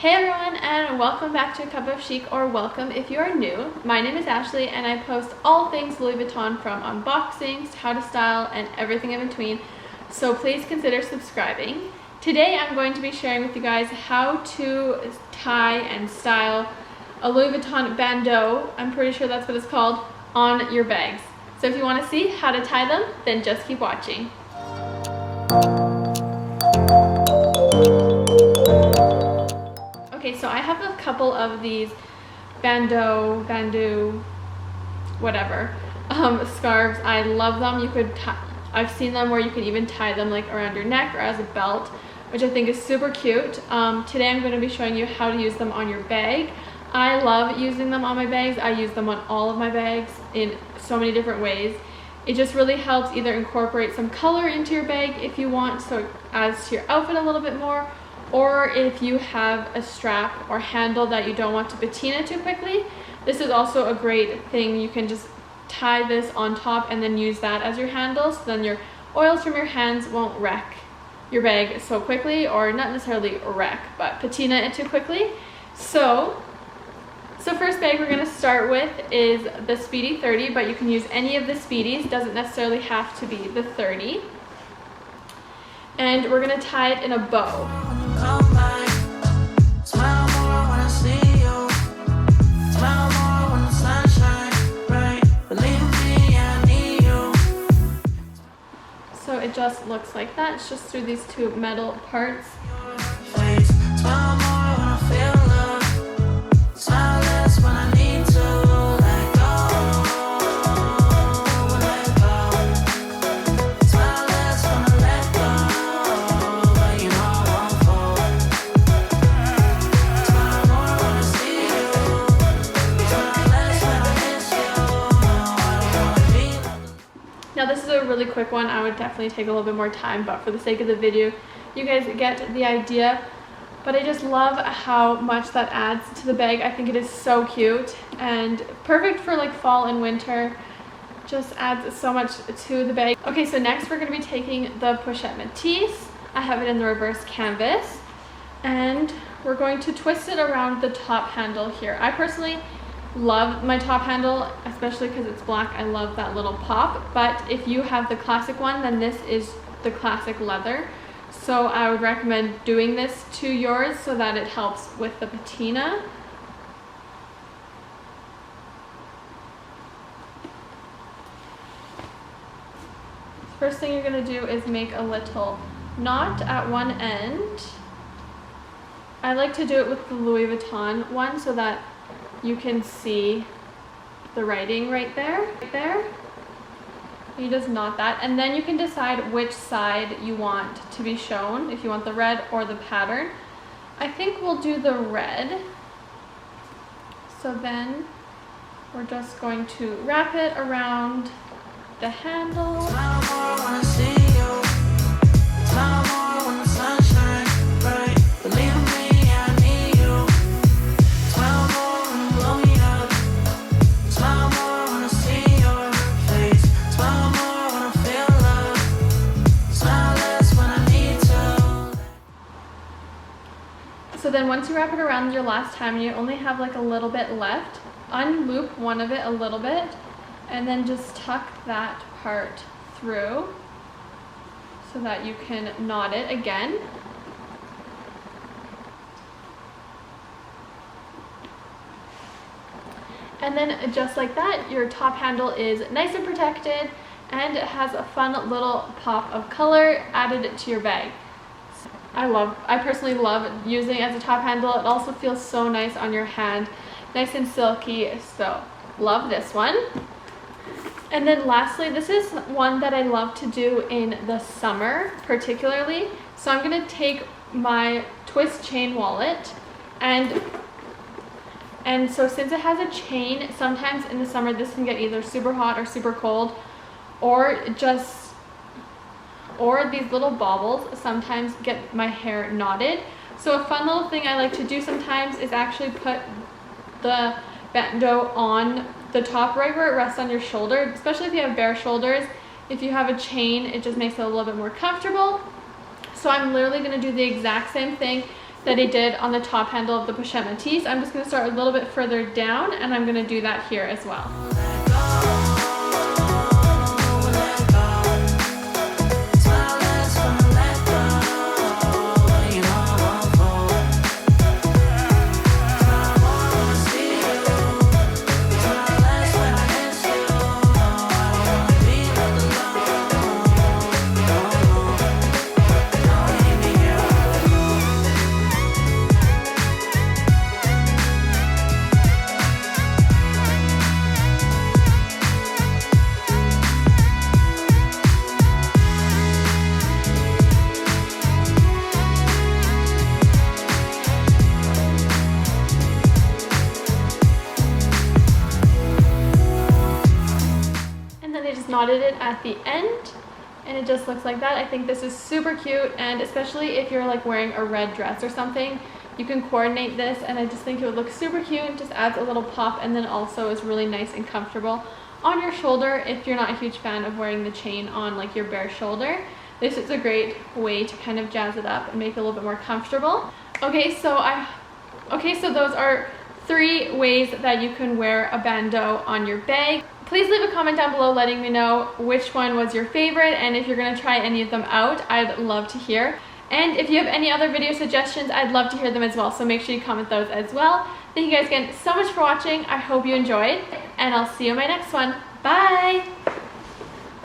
Hey everyone, and welcome back to A Cup of Chic, or welcome if you are new. My name is Ashleigh and I post all things Louis Vuitton, from unboxings to how to style and everything in between, so please consider subscribing. Today I'm going to be sharing with you guys how to tie and style a Louis Vuitton Bandeau, I'm pretty sure that's what it's called, on your bags. So if you want to see how to tie them, then just keep watching. Okay, so I have a couple of these Bandeau, whatever, scarves. I love them. I've seen them where you can even tie them like around your neck or as a belt, which I think is super cute. Today I'm going to be showing you how to use them on your bag. I love using them on my bags. I use them on all of my bags in so many different ways. It just really helps either incorporate some color into your bag if you want, so it adds to your outfit a little bit more, or if you have a strap or handle that you don't want to patina too quickly, this is also a great thing. You can just tie this on top and then use that as your handle, so then your oils from your hands won't wreck your bag so quickly, or not necessarily wreck, but patina it too quickly. So first bag we're going to start with is the Speedy 30, but you can use any of the Speedies, doesn't necessarily have to be the 30. And we're going to tie it in a bow. So it just looks like that. It's just through these two metal parts. Now this is a really quick one. I would definitely take a little bit more time, but for the sake of the video, you guys get the idea. But I just love how much that adds to the bag. I think it is so cute and perfect for like fall and winter. Just adds so much to the bag. Okay, so next we're going to be taking the Pochette Métis. I have it in the reverse canvas, and we're going to twist it around the top handle here. I personally love my top handle, especially because it's black. I love that little pop, but if you have the classic one, then this is the classic leather. So I would recommend doing this to yours so that it helps with the patina. First thing you're going to do is make a little knot at one end. I like to do it with the Louis Vuitton one so that you can see the writing right there. You just knot that, and then you can decide which side you want to be shown, if you want the red or the pattern. I think we'll do the red. So then we're just going to wrap it around the handle. So then once you wrap it around your last time and you only have like a little bit left, unloop one of it a little bit and then just tuck that part through so that you can knot it again. And then just like that, your top handle is nice and protected, and it has a fun little pop of color added to your bag. I personally love using it as a top handle. It also feels so nice on your hand, nice and silky, so love this one. And then lastly, this is one that I love to do in the summer particularly. So I'm going to take my twist chain wallet, and so since it has a chain, sometimes in the summer this can get either super hot or super cold, or these little baubles sometimes get my hair knotted. So a fun little thing I like to do sometimes is actually put the bandeau on the top right where it rests on your shoulder, especially if you have bare shoulders. If you have a chain, it just makes it a little bit more comfortable. So I'm literally going to do the exact same thing, that I did on the top handle of the pochette Matisse. I'm just going to start a little bit further down, and I'm going to do that here as well. Knotted it at the end, and it just looks like that. I think this is super cute, and especially if you're like wearing a red dress or something, you can coordinate this, and I just think it would look super cute. It just adds a little pop, and then also is really nice and comfortable on your shoulder if you're not a huge fan of wearing the chain on like your bare shoulder. This is a great way to kind of jazz it up and make it a little bit more comfortable. Okay, so those are 3 ways that you can wear a bandeau on your bag. Please leave a comment down below letting me know which one was your favorite, and if you're going to try any of them out, I'd love to hear. And if you have any other video suggestions, I'd love to hear them as well, so make sure you comment those as well. Thank you guys again so much for watching. I hope you enjoyed, and I'll see you in my next one. Bye!